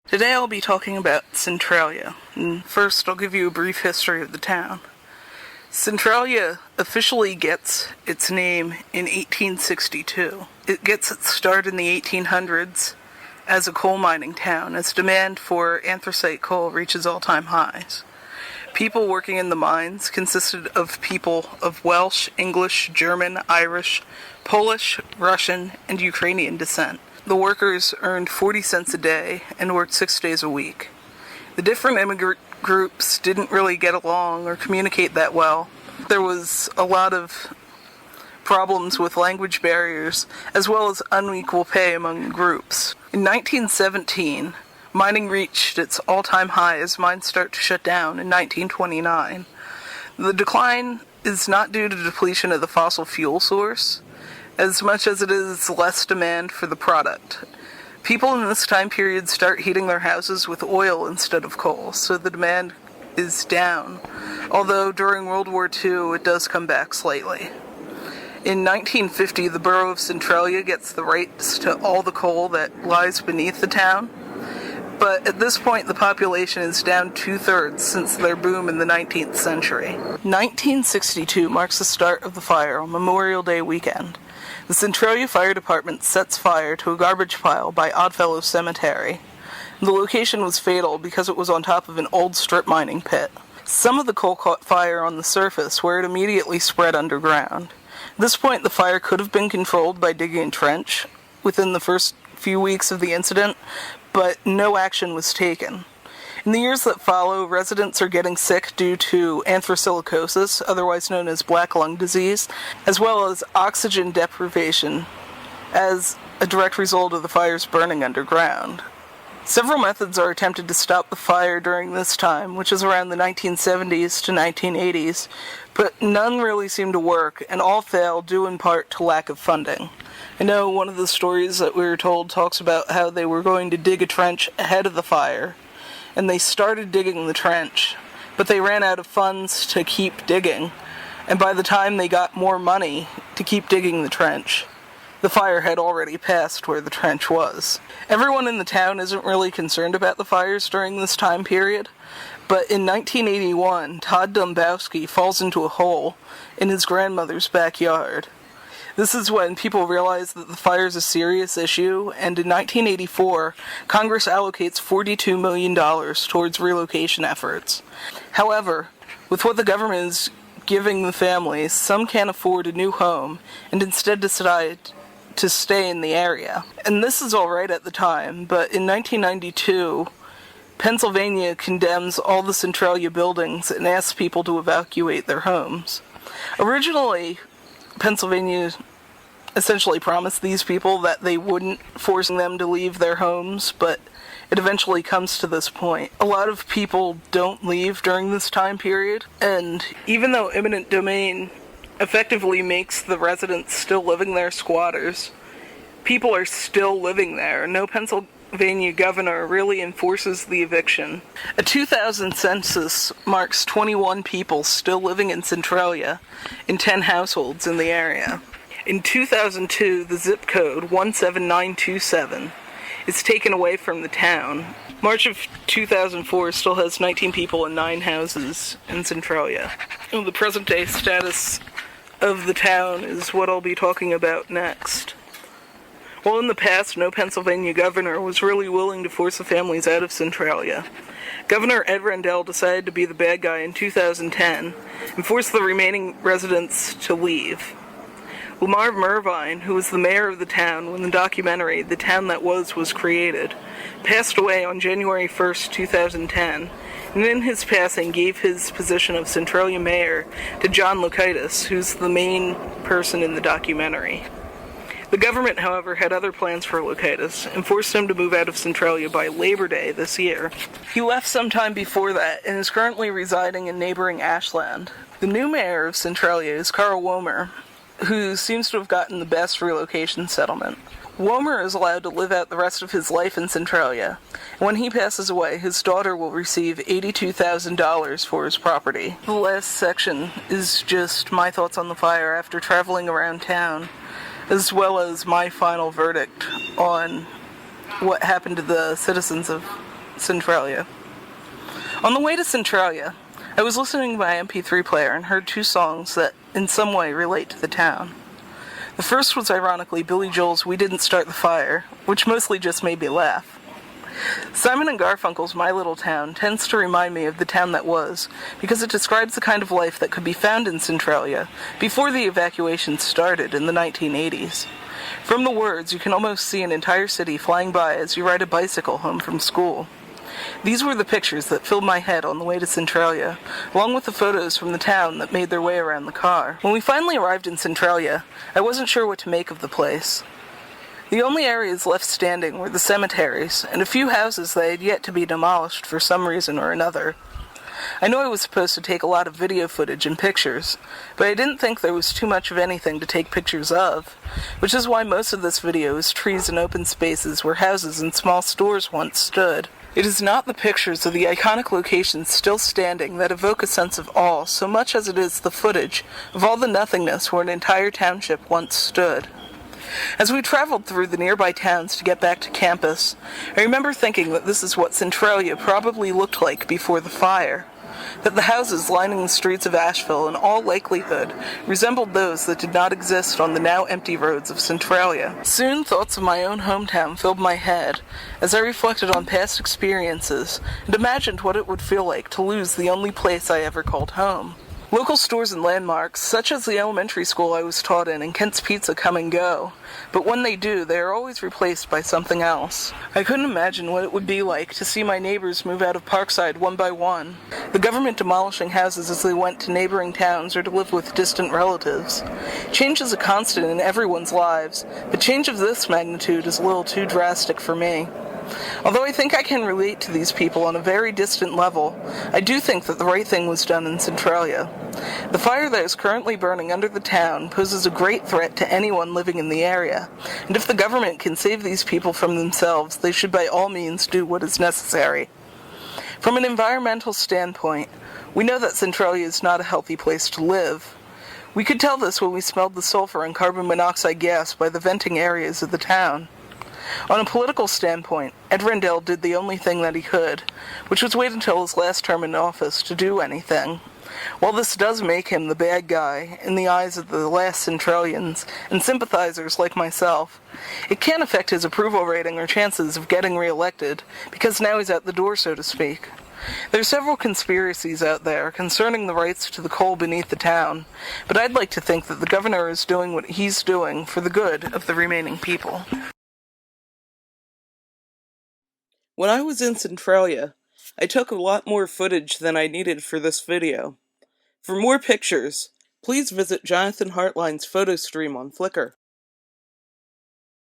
Today I'll be talking about Centralia, and first I'll give you a brief history of the town. Centralia officially gets its name in 1862. It gets its start in the 1800s as a coal mining town, as demand for anthracite coal reaches all-time highs. People working in the mines consisted of people of Welsh, English, German, Irish, Polish, Russian, and Ukrainian descent. The workers earned 40 cents a day and worked 6 days a week. The different immigrant groups didn't really get along or communicate that well. There was a lot of problems with language barriers, as well as unequal pay among groups. In 1917, mining reached its all-time high as mines start to shut down in 1929. The decline is not due to depletion of the fossil fuel source, as much as it is less demand for the product. People in this time period start heating their houses with oil instead of coal, so the demand is down, although during World War II it does come back slightly. In 1950, the borough of Centralia gets the rights to all the coal that lies beneath the town, but at this point the population is down 2/3 since their boom in the 19th century. 1962 marks the start of the fire on Memorial Day weekend. The Centralia Fire Department sets fire to a garbage pile by Oddfellow Cemetery. The location was fatal because it was on top of an old strip mining pit. Some of the coal caught fire on the surface, where it immediately spread underground. At this point, the fire could have been controlled by digging a trench within the first few weeks of the incident, but no action was taken. In the years that follow, residents are getting sick due to anthracite, otherwise known as black lung disease, as well as oxygen deprivation as a direct result of the fires burning underground. Several methods are attempted to stop the fire during this time, which is around the 1970s to 1980s, but none really seem to work, and all fail due in part to lack of funding. I know one of the stories that we were told talks about how they were going to dig a trench ahead of the fire, and they started digging the trench, but they ran out of funds to keep digging, and by the time they got more money to keep digging the trench, the fire had already passed where the trench was. Everyone in the town isn't really concerned about the fires during this time period, but in 1981, Todd Dombowski falls into a hole in his grandmother's backyard. This is when people realize that the fire is a serious issue, and in 1984, Congress allocates $42 million towards relocation efforts. However, with what the government is giving the families, some can't afford a new home and instead decide to stay in the area. And this is all right at the time, but in 1992, Pennsylvania condemns all the Centralia buildings and asks people to evacuate their homes. Originally, Pennsylvania essentially promised these people that they wouldn't, forcing them to leave their homes, but it eventually comes to this point. A lot of people don't leave during this time period, and even though eminent domain effectively makes the residents still living there squatters, people are still living there. No Pennsylvania governor really enforces the eviction. A 2000 census marks 21 people still living in Centralia in 10 households in the area. In 2002, the zip code 17927 is taken away from the town. March of 2004 still has 19 people and 9 houses in Centralia. The present-day status of the town is what I'll be talking about next. While in the past, no Pennsylvania governor was really willing to force the families out of Centralia, Governor Ed Rendell decided to be the bad guy in 2010 and forced the remaining residents to leave. Lamar Mervine, who was the mayor of the town when the documentary The Town That Was created, passed away on January 1st, 2010, and in his passing gave his position of Centralia mayor to John Hartline, who's the main person in the documentary. The government, however, had other plans for Hartline and forced him to move out of Centralia by Labor Day this year. He left sometime before that and is currently residing in neighboring Ashland. The new mayor of Centralia is Carl Womer, who seems to have gotten the best relocation settlement. Womer is allowed to live out the rest of his life in Centralia, and when he passes away, his daughter will receive $82,000 for his property. The last section is just my thoughts on the fire after traveling around town, as well as my final verdict on what happened to the citizens of Centralia. On the way to Centralia, I was listening to my MP3 player and heard two songs that in some way relate to the town. The first was ironically Billy Joel's We Didn't Start the Fire, which mostly just made me laugh. Simon and Garfunkel's My Little Town tends to remind me of the town that was, because it describes the kind of life that could be found in Centralia before the evacuation started in the 1980s. From the words, you can almost see an entire city flying by as you ride a bicycle home from school. These were the pictures that filled my head on the way to Centralia, along with the photos from the town that made their way around the car. When we finally arrived in Centralia, I wasn't sure what to make of the place. The only areas left standing were the cemeteries, and a few houses that had yet to be demolished for some reason or another. I know I was supposed to take a lot of video footage and pictures, but I didn't think there was too much of anything to take pictures of, which is why most of this video is trees and open spaces where houses and small stores once stood. It is not the pictures of the iconic locations still standing that evoke a sense of awe so much as it is the footage of all the nothingness where an entire township once stood. As we traveled through the nearby towns to get back to campus, I remember thinking that this is what Centralia probably looked like before the fire, that the houses lining the streets of Asheville in all likelihood resembled those that did not exist on the now empty roads of Centralia. Soon thoughts of my own hometown filled my head as I reflected on past experiences and imagined what it would feel like to lose the only place I ever called home. Local stores and landmarks, such as the elementary school I was taught in and Kent's Pizza, come and go, but when they do, they are always replaced by something else. I couldn't imagine what it would be like to see my neighbors move out of Parkside one by one, the government demolishing houses as they went to neighboring towns or to live with distant relatives. Change is a constant in everyone's lives, but change of this magnitude is a little too drastic for me. Although I think I can relate to these people on a very distant level, I do think that the right thing was done in Centralia. The fire that is currently burning under the town poses a great threat to anyone living in the area, and if the government can save these people from themselves, they should by all means do what is necessary. From an environmental standpoint, we know that Centralia is not a healthy place to live. We could tell this when we smelled the sulfur and carbon monoxide gas by the venting areas of the town. On a political standpoint, Ed Rendell did the only thing that he could, which was wait until his last term in office to do anything. While this does make him the bad guy in the eyes of the last Centralians and sympathizers like myself, it can't affect his approval rating or chances of getting reelected, because now he's at the door, so to speak. There are several conspiracies out there concerning the rights to the coal beneath the town, but I'd like to think that the governor is doing what he's doing for the good of the remaining people. When I was in Centralia, I took a lot more footage than I needed for this video. For more pictures, please visit Jonathan Hartline's photo stream on Flickr.